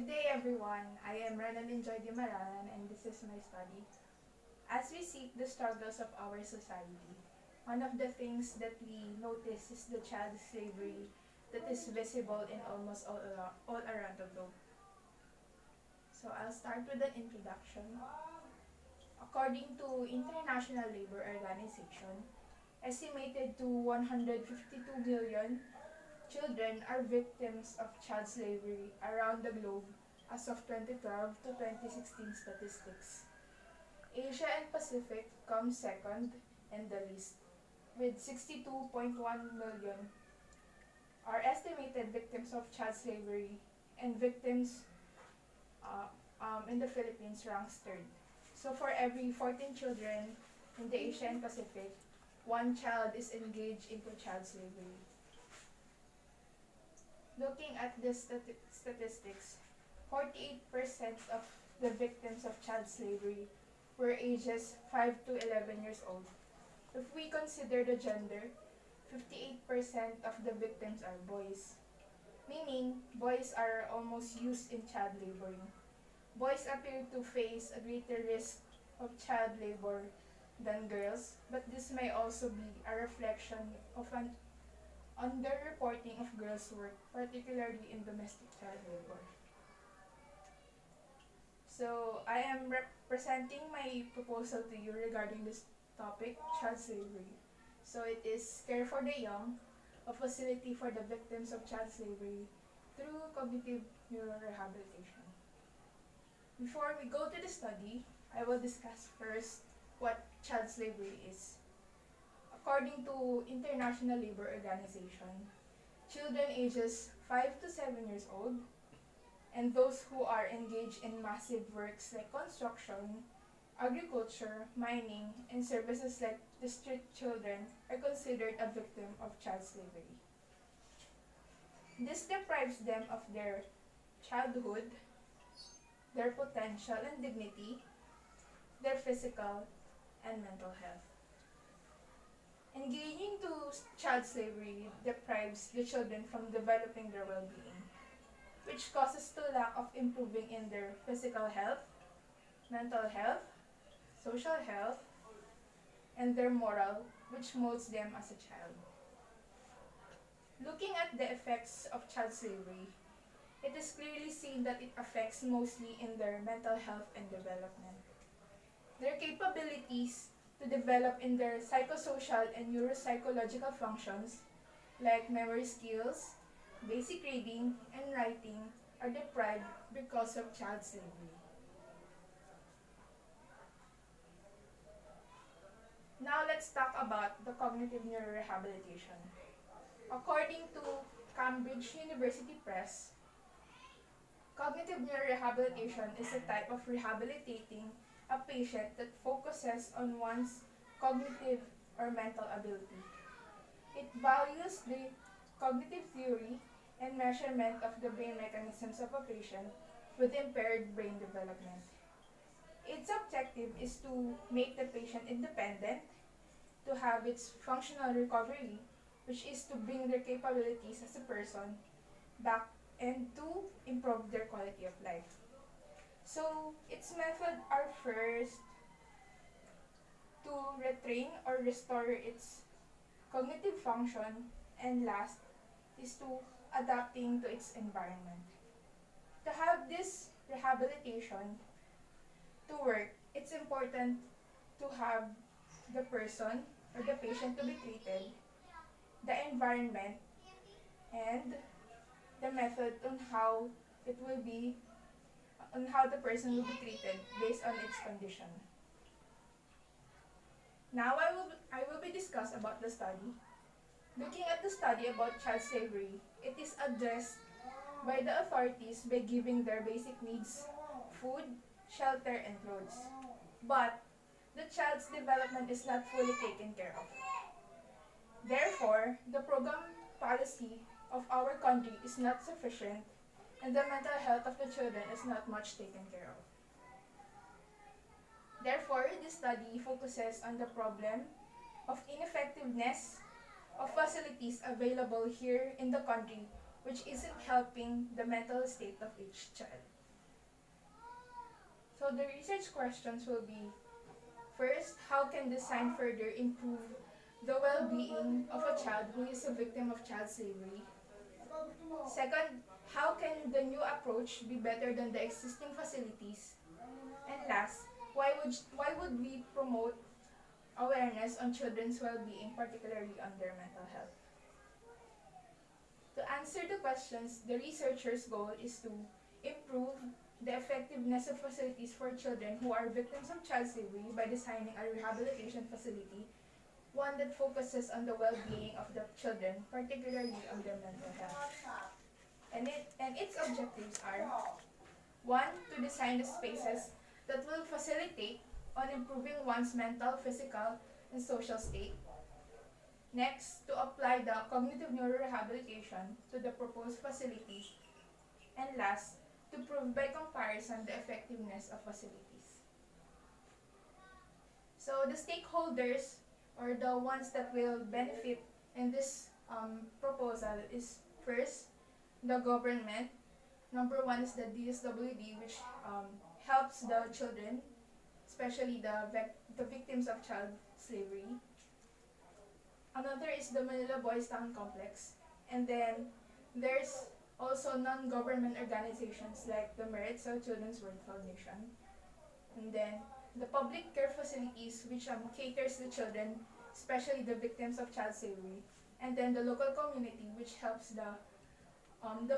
Good day, everyone. I am Renalyn Joy Dimaranan, and this is my study. As we seek the struggles of our society, one of the things that we notice is the child slavery that is visible in almost all around the globe. So I'll start with an introduction. According to International Labor Organization, estimated to 152 million children are victims of child slavery around the globe as of 2012 to 2016 statistics. Asia and Pacific come second in the list, with 62.1 million are estimated victims of child slavery, and victims in the Philippines ranks third. So for every 14 children in the Asia and Pacific, one child is engaged into child slavery. Looking at the statistics, 48% of the victims of child slavery were ages 5 to 11 years old. If we consider the gender, 58% of the victims are boys, meaning boys are almost used in child laboring. Boys appear to face a greater risk of child labor than girls, but this may also be a reflection of an underreporting of girls' work, particularly in domestic child labor. So I am presenting my proposal to you regarding this topic, child slavery. So it is Care for the Young, a facility for the victims of child slavery through cognitive neurorehabilitation. Before we go to the study, I will discuss first what child slavery is. According to International Labor Organization, children ages 5 to 7 years old and those who are engaged in massive works like construction, agriculture, mining, and services like the street children are considered a victim of child slavery. This deprives them of their childhood, their potential and dignity, their physical and mental health. Engaging to child slavery deprives the children from developing their well-being, which causes the lack of improving in their physical health, mental health, social health, and their moral, which molds them as a child. Looking at the effects of child slavery, it is clearly seen that it affects mostly in their mental health and development. Their capabilities to develop in their psychosocial and neuropsychological functions, like memory skills, basic reading, and writing, are deprived because of child slavery. Now let's talk about the cognitive neurorehabilitation. According to Cambridge University Press, cognitive neurorehabilitation is a type of rehabilitating a patient that focuses on one's cognitive or mental ability. It values the cognitive theory and measurement of the brain mechanisms of a patient with impaired brain development. Its objective is to make the patient independent, to have its functional recovery, which is to bring their capabilities as a person back and to improve their quality of life. So, its methods are first to retrain or restore its cognitive function, and last is to adapting to its environment. To have this rehabilitation to work, it's important to have the person or the patient to be treated, the environment, and the method on how it will be on how the person will be treated based on its condition. Now I will be discuss about the study. Looking at the study about child slavery, it is addressed by the authorities by giving their basic needs, food, shelter, and clothes. But the child's development is not fully taken care of. Therefore, the program policy of our country is not sufficient and the mental health of the children is not much taken care of. Therefore, this study focuses on the problem of ineffectiveness of facilities available here in the country which isn't helping the mental state of each child. So the research questions will be: first, how can design further improve the well-being of a child who is a victim of child slavery? Second, how can the new approach be better than the existing facilities? And last, why would we promote awareness on children's well-being, particularly on their mental health? To answer the questions, the researchers' goal is to improve the effectiveness of facilities for children who are victims of child slavery by designing a rehabilitation facility, one that focuses on the well-being of the children, particularly on their mental health. And its objectives are: one, to design the spaces that will facilitate on improving one's mental, physical, and social state. Next, to apply the cognitive neurorehabilitation to the proposed facilities. And last, to prove by comparison the effectiveness of facilities. So the stakeholders, or the ones that will benefit in this proposal, is first the government. Number one is the DSWD, which helps the children, especially the victims of child slavery. Another is the Manila Boys Town Complex. And then there's also non-government organizations like the Merits of Children's World Foundation. And then the public care facilities, which caters to children, especially the victims of child slavery. And then the local community, which helps the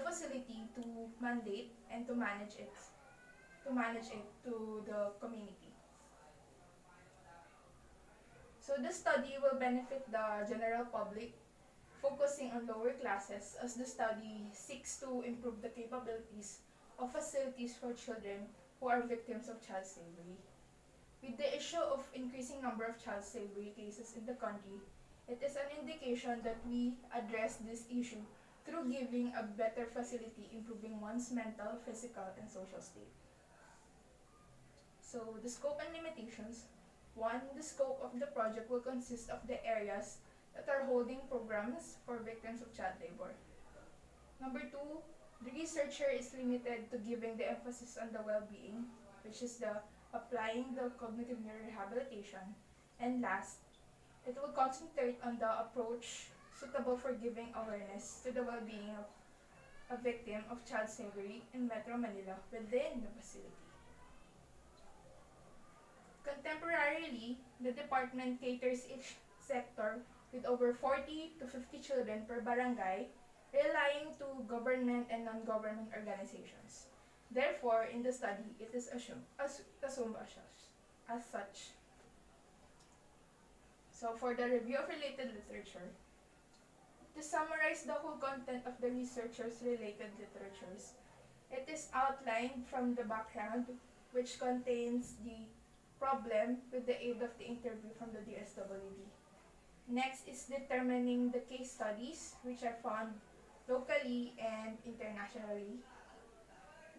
facility to mandate and to manage it to the community. So the study will benefit the general public, focusing on lower classes, as the study seeks to improve the capabilities of facilities for children who are victims of child slavery. With the issue of increasing number of child slavery cases in the country, it is an indication that we address this issue through giving a better facility, improving one's mental, physical, and social state. So the scope and limitations. One, the scope of the project will consist of the areas that are holding programs for victims of child labor. Number two, the researcher is limited to giving the emphasis on the well-being, which is the applying the cognitive neurorehabilitation. And last, it will concentrate on the approach suitable for giving awareness to the well-being of a victim of child slavery in Metro Manila within the facility. Contemporarily, the department caters each sector with over 40 to 50 children per barangay, relying to government and non-government organizations. Therefore, in the study, it is assumed as such. So for the review of related literature, to summarize the whole content of the researchers' related literatures, it is outlined from the background, which contains the problem with the aid of the interview from the DSWD. Next is determining the case studies, which are found locally and internationally.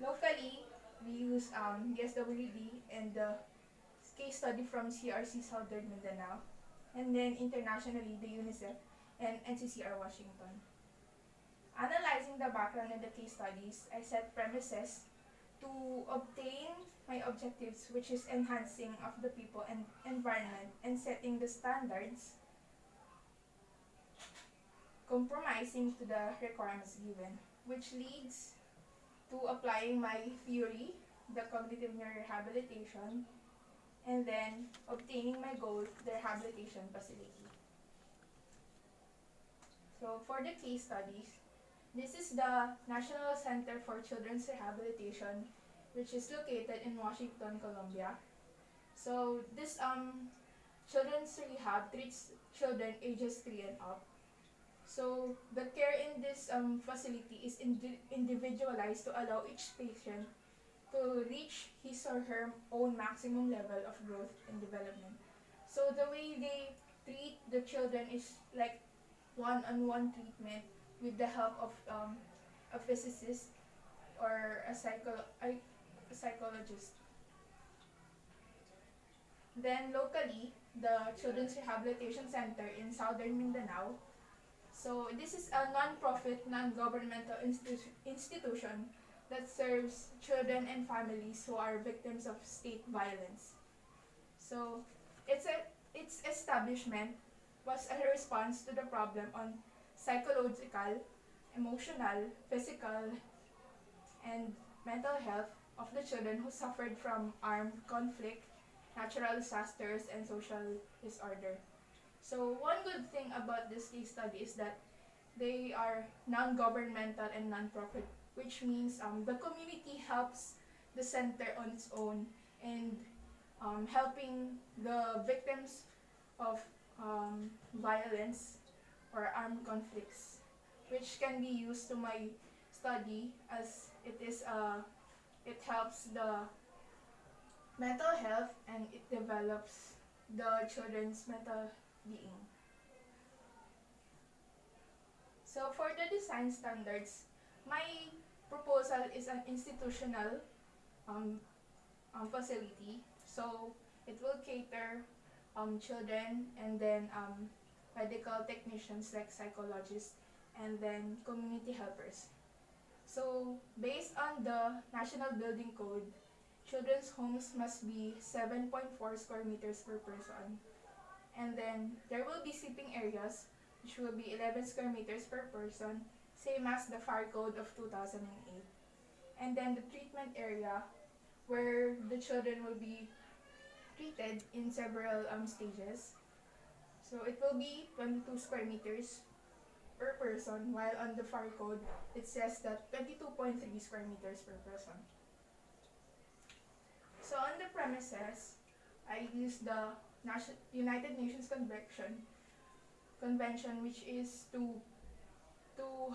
Locally, we use DSWD and the case study from CRC Southern Mindanao. And then internationally, the UNICEF and NCCR Washington. Analyzing the background of the case studies, I set premises to obtain my objectives, which is enhancing of the people and environment and setting the standards, compromising to the requirements given, which leads to applying my theory, the cognitive neurorehabilitation, and then obtaining my goal, the rehabilitation facility. So for the case studies, this is the National Center for Children's Rehabilitation, which is located in Washington, Columbia. So this children's rehab treats children ages 3 and up. So the care in this facility is individualized to allow each patient to reach his or her own maximum level of growth and development. So the way they treat the children is like one-on-one treatment with the help of a physicist or a psychologist. Then locally, the Children's Rehabilitation Center in Southern Mindanao So this is a non-profit, non-governmental institution that serves children and families who are victims of state violence. So its establishment was a response to the problem on psychological, emotional, physical, and mental health of the children who suffered from armed conflict, natural disasters, and social disorder. So one good thing about this case study is that they are non-governmental and non-profit, which means the community helps the center on its own and helping the victims of violence or armed conflicts, which can be used to my study as it helps the mental health and it develops the children's mental being. So for the design standards, my proposal is an institutional um, facility. So it will cater children and then medical technicians like psychologists and then community helpers. So based on the National Building Code, children's homes must be 7.4 square meters per person. And then there will be sleeping areas which will be 11 square meters per person, same as the fire code of 2008. And then the treatment area where the children will be treated in several stages. So it will be 22 square meters per person, while on the fire code it says that 22.3 square meters per person. So on the premises, I used the United Nations Convention, which is to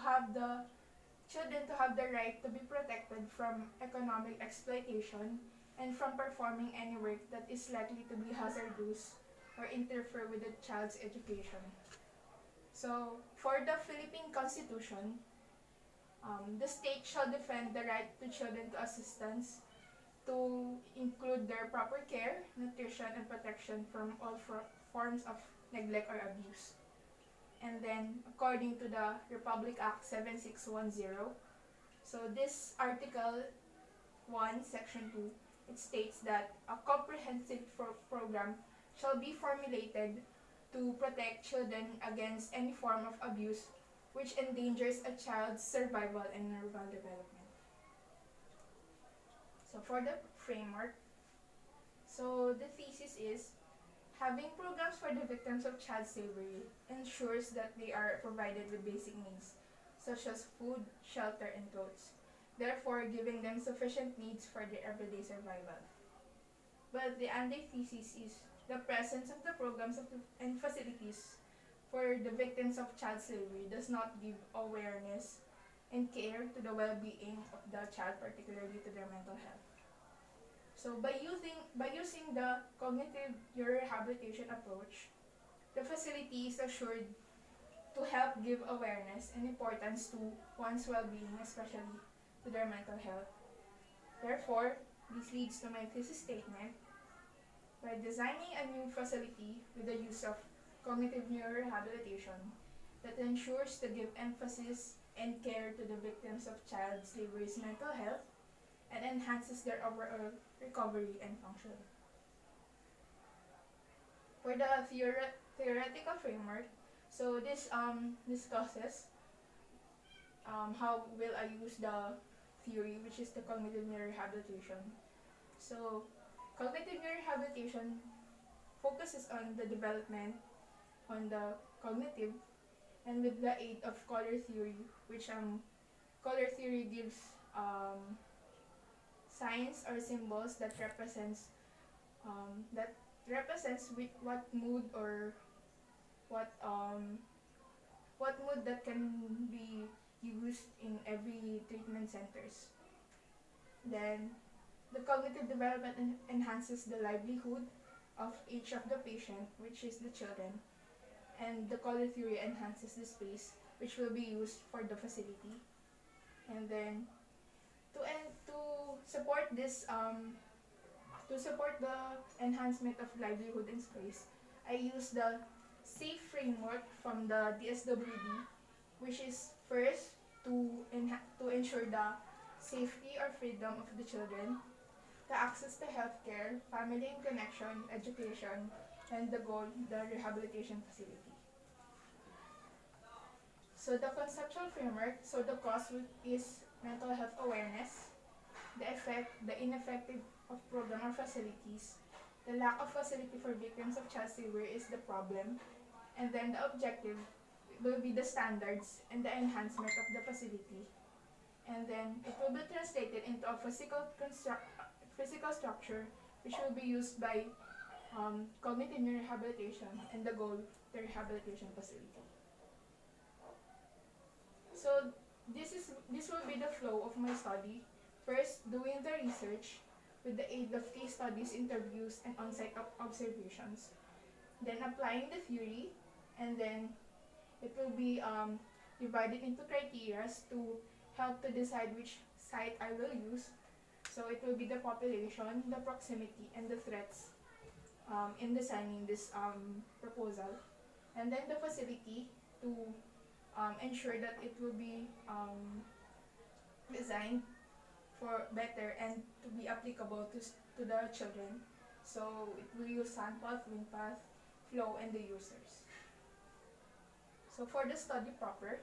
have the children to have the right to be protected from economic exploitation and from performing any work that is likely to be hazardous or interfere with the child's education. So, for the Philippine Constitution, the state shall defend the right to children to assistance, to include their proper care, nutrition, and protection from all forms of neglect or abuse. And then, according to the Republic Act 7610, so this Article 1, Section 2, it states that a comprehensive program shall be formulated to protect children against any form of abuse which endangers a child's survival and neural development. So for the framework, so the thesis is having programs for the victims of child slavery ensures that they are provided with basic needs such as food, shelter, and clothes, therefore giving them sufficient needs for their everyday survival. But the antithesis is the presence of the programs and facilities for the victims of child slavery does not give awareness and care to the well-being of the child, particularly to their mental health. So by using the cognitive neurorehabilitation approach, the facility is assured to help give awareness and importance to one's well-being, especially to their mental health. Therefore, this leads to my thesis statement. By designing a new facility with the use of cognitive neurorehabilitation that ensures to give emphasis and care to the victims of child slavery's mental health and enhances their overall recovery and function. For the theoretical framework, so this discusses how will I use the theory, which is the cognitive neurorehabilitation. So cognitive neurorehabilitation focuses on the development on the cognitive and with the aid of color theory, which color theory gives signs or symbols that represents what mood or what mood that can be used in every treatment centers. Then the cognitive development enhances the livelihood of each of the patient, which is the children, and the color theory enhances the space which will be used for the facility. And then to support this to support the enhancement of livelihood and space, I use the safe framework from the DSWD, which is first to ensure the safety or freedom of the children, the access to healthcare, family and connection, education, and the goal, the rehabilitation facility. So the conceptual framework, so the cause is mental health awareness, the ineffective of program or facilities, the lack of facility for victims of child slavery is the problem, and then the objective will be the standards and the enhancement of the facility, and then it will be translated into a physical structure which will be used by cognitive neurorehabilitation, and the goal, the rehabilitation facility. So this will be the flow of my study. First, doing the research with the aid of case studies, interviews, and on-site observations. Then applying the theory, and then it will be divided into criteria to help to decide which site I will use. So it will be the population, the proximity, and the threats in designing this proposal. And then the facility to ensure that it will be designed for better and to be applicable to the children. So it will use sandpath, wind path, flow, and the users. So for the study proper,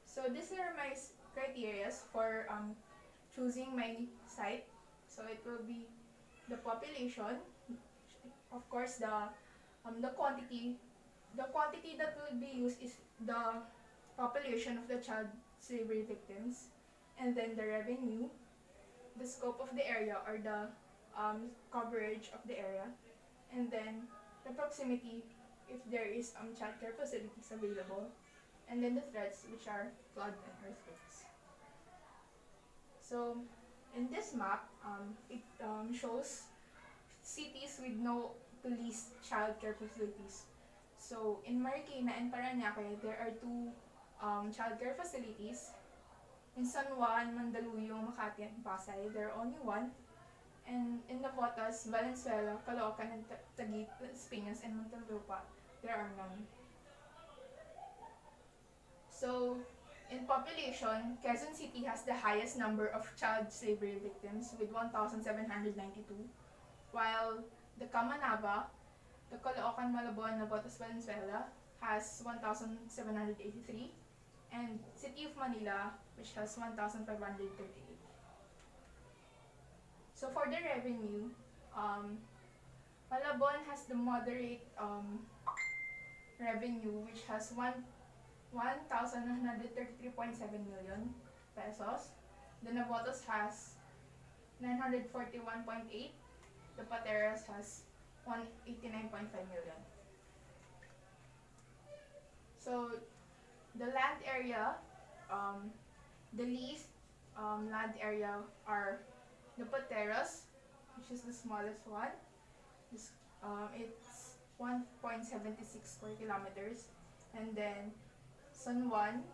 so these are my criteria for choosing my site. So it will be the population, of course the quantity. The quantity that will be used is the population of the child slavery victims, and then the revenue, the scope of the area or the coverage of the area, and then the proximity if there is child care facilities available, and then the threats, which are flood and earthquakes. So in this map, it shows cities with no police child care facilities. So in Marikina and Parañaque, there are two child care facilities. In San Juan, Mandaluyong, Makati, and Pasay, there are only one. And in Navotas, Valenzuela, Caloocan, and Taguig, Las Piñas, and Muntinlupa, there are none. So in population, Quezon City has the highest number of child slavery victims with 1,792, while the Kamanaba, the Caloocan, Malabon, Navotas, Valenzuela has 1,783, and City of Manila, which has 1,538. So for the revenue, Malabon has the moderate revenue, which has 1,133.7 million pesos. The Navotas has 941.8. The Pateras has 189.5 million. So the land area, the least land area are the Pateras, which is the smallest one. It's 1.76 square kilometers, and then San Juan,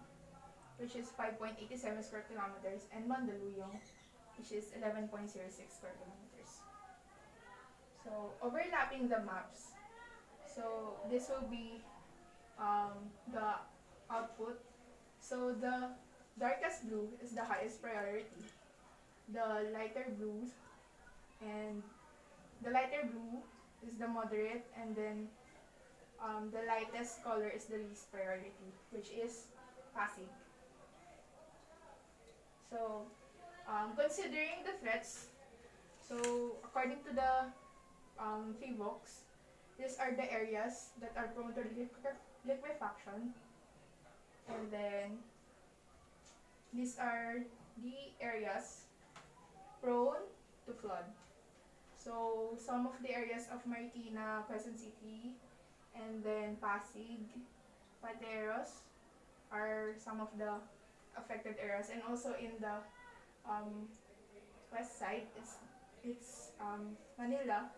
which is 5.87 square kilometers, and Mandaluyong, which is 11.06 square kilometers. So overlapping the maps, so this will be the output. So the darkest blue is the highest priority, the lighter blue, and the lighter blue is the moderate, and then the lightest color is the least priority, which is Pasig. So considering the threats, so according to the FIVOX, these are the areas that are prone to liquefaction, and then these are the areas prone to flood. So some of the areas of Marikina, Quezon City, and then Pasig, Pateros are some of the affected areas, and also in the west side, it's Manila,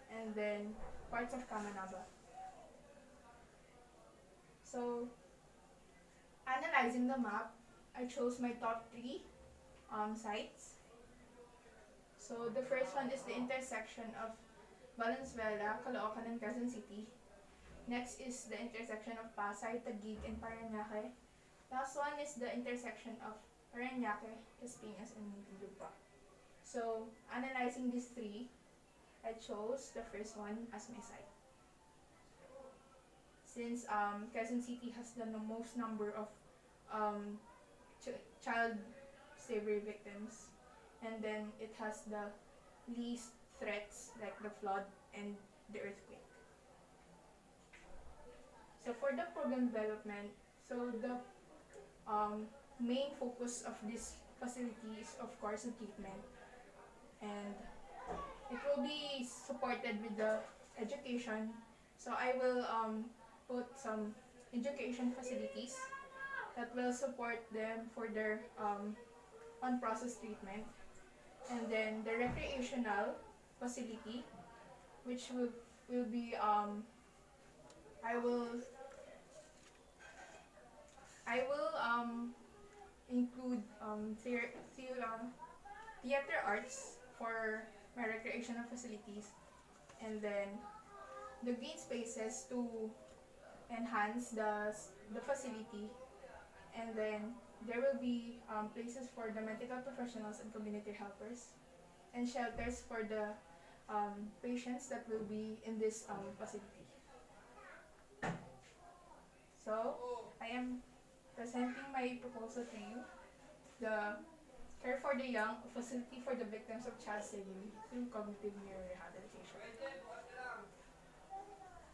and then parts of Kamanaba. So analyzing the map, I chose my top 3 sites. So the first one is the intersection of Valenzuela, Caloocan, and Quezon City. Next is the intersection of Pasay, Taguig, and Parañaque. Last one is the intersection of Parañaque, Las Piñas, and Muntinlupa. So, analyzing these three, I chose the first one as my site. Since Quezon City has the most number of child slavery victims, and then it has the least threats like the flood and the earthquake. So for the program development, so the main focus of this facility is of course the treatment, and it will be supported with the education. So I will put some education facilities that will support them for their on-process treatment, and then the recreational facility, which will be I will include theater arts for my recreational facilities, and then the green spaces to enhance the facility, and then there will be places for the mental health professionals and community helpers, and shelters for the patients that will be in this facility. So I am presenting my proposal to you, the Care for the Young, a facility for the victims of child slavery through cognitive neurorehabilitation.